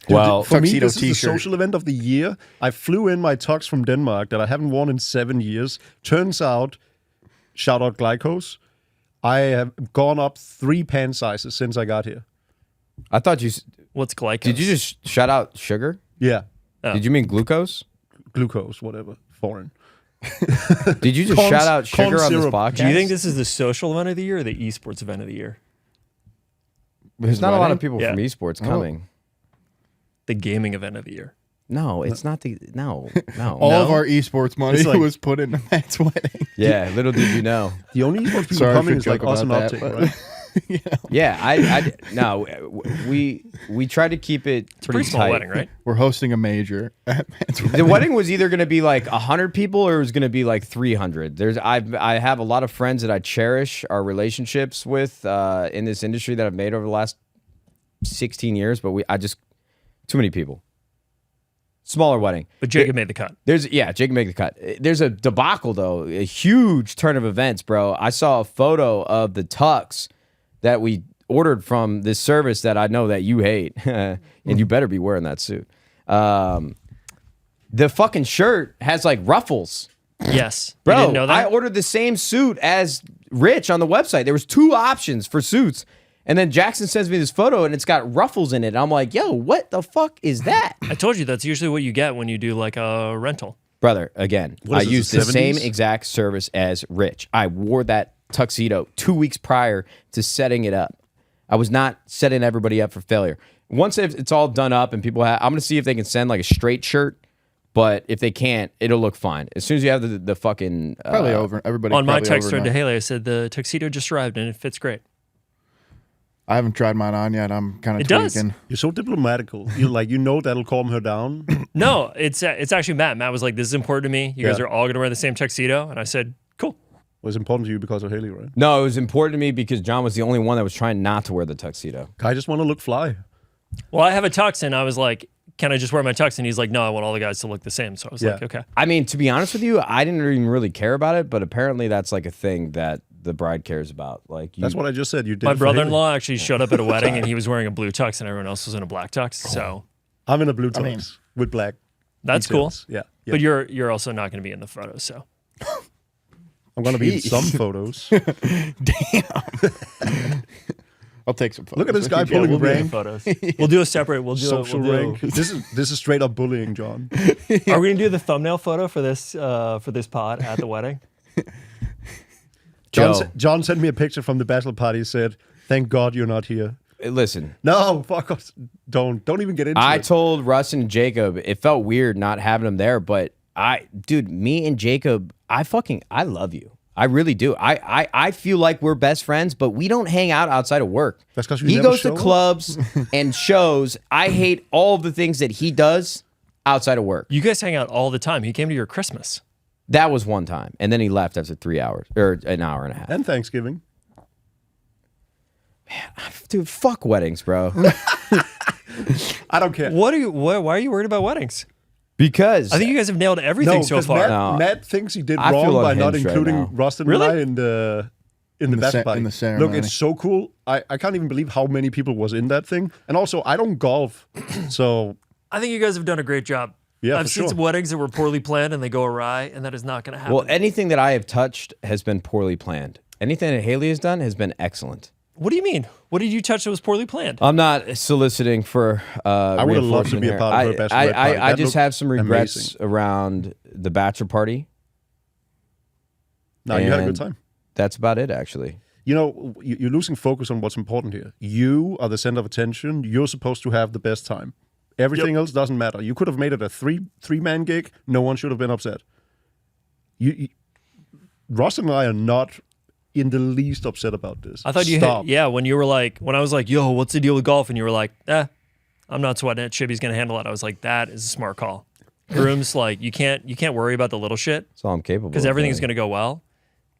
Well, For me, tuxedo this is the t-shirt. social event of the year. I flew in my tux from Denmark that I haven't worn in 7 years. Turns out, shout out Glykos, I have gone up 3 pant sizes since I got here. I thought you... What's glycose? Did you just shout out sugar? Yeah. Oh. Did you mean glucose? Glucose, whatever. Foreign. Did you just Corn- shout out sugar corn on this syrup. podcast? Do you think this is the social event of the year or the esports event of the year? There's not a lot of wedding? people from esports coming. The gaming event of the year. No, it's not the... No. All of our esports money It's like- was put into Matt's wedding. Yeah, little did you know. The only esports people Sorry coming for is like joking us and about Optic, that, but- right? Yeah, no, we tried to keep it Pretty small tight. wedding, right? We're hosting a major. The wedding was either going to be like 100 people or it was going to be like 300. I have a lot of friends that I cherish our relationships with in this industry that I've made over the last 16 years, but too many people. Smaller wedding. But Jacob made the cut. Jacob made the cut. There's a debacle though, a huge turn of events, bro. I saw a photo of the tux that we ordered from this service that I know that you hate, and you better be wearing that suit. The fucking shirt has like ruffles. Yes. Bro, You didn't know that? I ordered the same suit as Rich on the website. There was 2 options for suits. And then Jackson sends me this photo and it's got ruffles in it. I'm like, yo, what the fuck is that? I told you that's usually what you get when you do like a rental. Brother, again, What I is this, used the the same 70s? exact service as Rich. I wore that tuxedo 2 weeks prior to setting it up. I was not setting everybody up for failure. Once it's all done up and people I'm going to see if they can send like a straight shirt. But if they can't, it'll look fine. As soon as you have the fucking... Probably over. Everybody On my probably text thread to overnight. Haley, I said the tuxedo just arrived and it fits great. I haven't tried mine on yet. I'm kind of It does. tweaking. You're so diplomatical. You know that'll calm her down. No, it's actually Matt. Matt was like, "This is important to me. You guys Yeah. are all going to wear the same tuxedo," and I said, "Cool." Was important to you because of Haley, right? No, it was important to me because John was the only one that was trying not to wear the tuxedo. I just want to look fly. Well, I have a tux, and I was like, "Can I just wear my tux?" And he's like, "No, I want all the guys to look the same." So I was Yeah. like, "Okay." I mean, to be honest with you, I didn't even really care about it, but apparently that's like a thing that the bride cares about. Like, That's what I just said. You did. My it for Haley. brother-in-law actually showed up at a wedding, and he was wearing a blue tux, and everyone else was in a black tux. So I'm in a blue tux with black. that's details. cool. Yeah. But you're also not going to be in the photo. So I'm gonna be in Jeez. some photos. I'll take some photos. Look at this guy yeah, pulling we'll be in rank. the photos. We'll do a separate. We'll do Social we'll rank. do, This is straight up bullying, John. Are we going to do the thumbnail photo for this pod at the wedding? Joe, John sent me a picture from the bachelor party. He said, "Thank God you're not here." listen, No, fuck us. Don't even get into I it. told Russ and Jacob it felt weird not having them there, but me and Jacob, I love you. I really do. I feel like we're best friends, but we don't hang out outside of work. That's 'cause you he never goes to show up? clubs and shows. I hate all of the things that he does outside of work. You guys hang out all the time. He came to your Christmas. That was one time, and then he left after 3 hours or an hour and a half. And Thanksgiving. Dude, fuck weddings, bro. I don't care. Why are you worried about weddings? Because I think you guys have nailed everything No, so 'cause far. No. Matt thinks he did I feel wrong by not unhinged right including now. Rustin Really? and I in the the bachelor ce- party. in the Look, ceremony. it's so cool. I can't even believe how many people was in that thing. And also, I don't golf, so I think you guys have done a great job. Yeah, I've for seen sure. some weddings that were poorly planned and they go awry, and that is not going to happen. well, anything that I have touched has been poorly planned. Anything that Haley has done has been excellent. What do you mean? What did you touch that was poorly planned? I'm not soliciting for. I would have loved to be a part of her bachelorette party. I That just looked have some regrets amazing. around the bachelor party. no, you had a good And time. That's about it, actually. You know, you're losing focus on what's important here. You are the center of attention. You're supposed to have the best time. Everything else doesn't matter. You could have made it a three-man gig. No one should have been upset. Ross and I are not in the least upset about this. I thought you Stop. had, when you were like, when I was like, yo, what's the deal with golf? And you were like, I'm not sweating it. Chibi's going to handle it. I was like, that is a smart call. Groom's like, you can't worry about the little shit That's all I'm capable because of everything's doing. going to go well.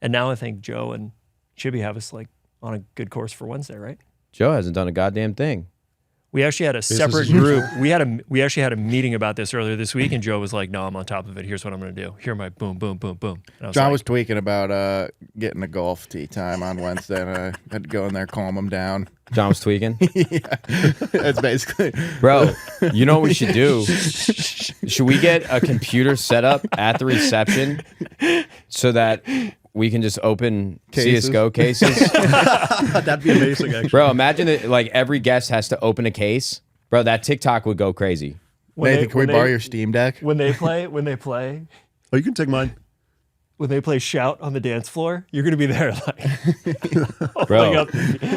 And now I think Joe and Chibi have us like on a good course for Wednesday, right? Joe hasn't done a goddamn thing. We actually had a separate is group. We actually had a meeting about this earlier this week, and Joe was like, "No, I'm on top of it. Here's what I'm going to do. Here are my boom, boom, boom, boom." And I was John like, was tweaking about getting a golf tee time on Wednesday, and I had to go in there, calm him down. John was tweaking. That's basically. Bro, you know what we should do? Should we get a computer set up at the reception so that we can just open Cases. CSGO cases? That'd be amazing, actually. Bro, imagine that like every guest has to open a case. Bro, that TikTok would go crazy. Nathan, can we borrow your Steam Deck? when they play Oh, you can take mine. shout on the dance floor, you're going to be there like Bro,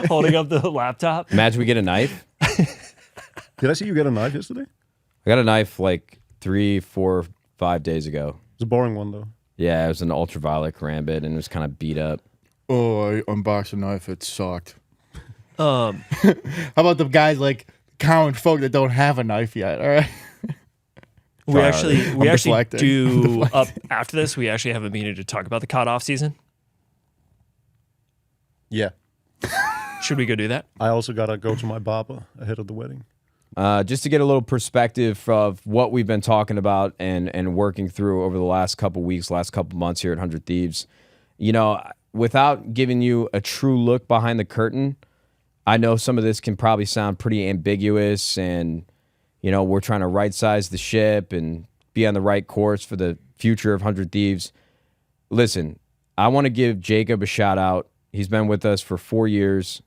holding up the laptop. imagine we get a knife. Did I see you get a knife yesterday? I got a knife like 3, 4, 5 days ago. It's a boring one, though. Yeah, it was an ultraviolet karambit and it was kind of beat up. Oh, I unboxed a knife. It sucked. How about the guys like common folk that don't have a knife yet? All right. We actually deflecting. do up after this. We actually have a meeting to talk about the cod off season. Yeah. Should we go do that? I also got to go to my barber ahead of the wedding. Just to get a little perspective of what we've been talking about and working through over the last couple weeks, last couple months here at 100 Thieves. Without giving you a true look behind the curtain, I know some of this can probably sound pretty ambiguous, and we're trying to right-size the ship and be on the right course for the future of 100 Thieves. Listen, I want to give Jacob a shout-out. He's been with us for 4 years,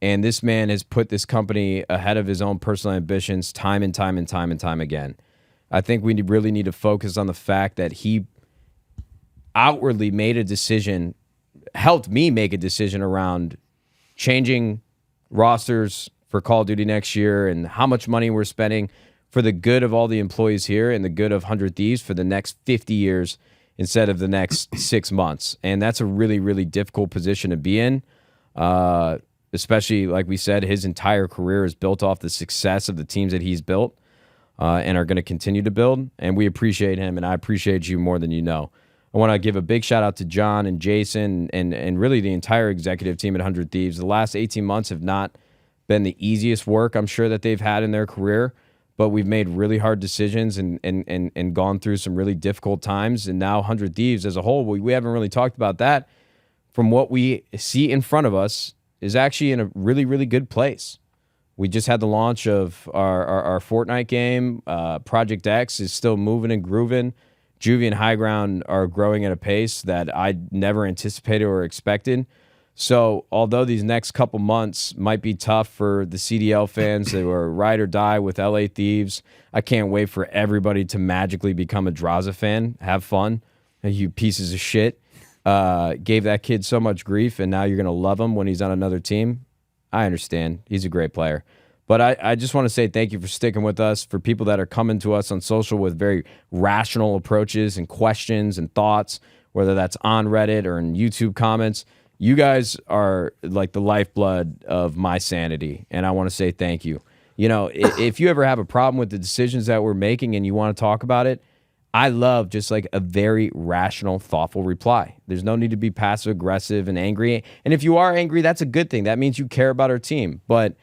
and this man has put this company ahead of his own personal ambitions time and time and time and time again. I think we really need to focus on the fact that he outwardly made a decision, helped me make a decision around changing rosters for Call of Duty next year and how much money we're spending for the good of all the employees here and the good of 100 Thieves for the next 50 years instead of the next 6 months. And that's a really, really difficult position to be in, especially, like we said, his entire career is built off the success of the teams that he's built and are going to continue to build. And we appreciate him, and I appreciate you more than you know. I want to give a big shout out to John and Jason and really the entire executive team at 100 Thieves. The last 18 months have not been the easiest work, I'm sure, that they've had in their career, but we've made really hard decisions and gone through some really difficult times. And now 100 Thieves as a whole, we haven't really talked about that. From what we see in front of us is actually in a really, really good place. We just had the launch of our Fortnite game. Project X is still moving and grooving. Juvie and High Ground are growing at a pace that I never anticipated or expected. So although these next couple months might be tough for the CDL fans that were ride or die with LA Thieves, I can't wait for everybody to magically become a Draza fan. Have fun. You pieces of shit. Gave that kid so much grief, and now you're going to love him when he's on another team. I understand. He's a great player. But I just want to say thank you for sticking with us, for people that are coming to us on social with very rational approaches and questions and thoughts, whether that's on Reddit or in YouTube comments. You guys are like the lifeblood of my sanity, and I want to say thank you. If you ever have a problem with the decisions that we're making and you want to talk about it, I love just like a very rational, thoughtful reply. There's no need to be passive aggressive and angry. And if you are angry, that's a good thing. That means you care about our team. But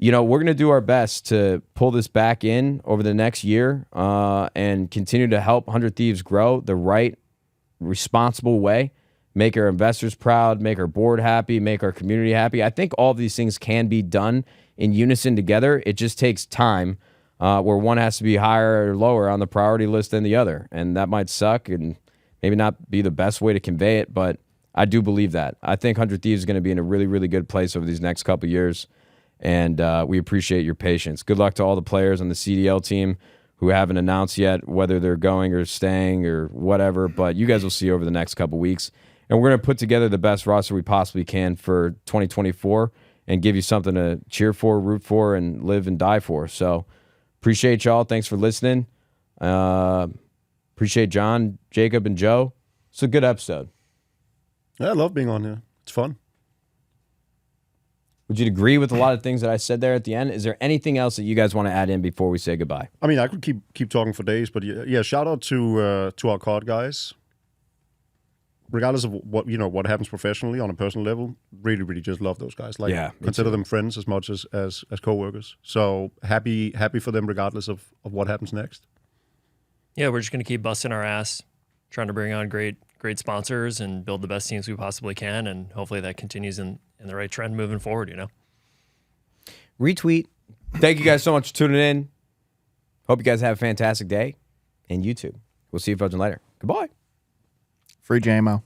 we're going to do our best to pull this back in over the next year and continue to help 100 Thieves grow the right, responsible way, make our investors proud, make our board happy, make our community happy. I think all of these things can be done in unison together. It just takes time where one has to be higher or lower on the priority list than the other. And that might suck and maybe not be the best way to convey it, but I do believe that. I think 100 Thieves is going to be in a really, really good place over these next couple of years. And we appreciate your patience. Good luck to all the players on the CDL team who haven't announced yet whether they're going or staying or whatever, but you guys will see over the next couple weeks. And we're going to put together the best roster we possibly can for 2024 and give you something to cheer for, root for, and live and die for. So appreciate y'all. Thanks for listening. Appreciate John, Jacob, and Joe. It's a good episode. Yeah, I love being on here. It's fun. Would you agree with a lot of things that I said there at the end? Is there anything else that you guys want to add in before we say goodbye? I mean, I could keep talking for days, but yeah, shout out to our COD guys. Regardless of what happens professionally on a personal level, really, really just love those guys. Like, yeah, consider them friends as much as co-workers. So happy for them regardless of what happens next. Yeah, we're just going to keep busting our ass, trying to bring on great sponsors and build the best teams we possibly can, and hopefully that continues in the right trend moving forward, Retweet. Thank you guys so much for tuning in. Hope you guys have a fantastic day. And YouTube. We'll see you folks later. Goodbye. Free JMO.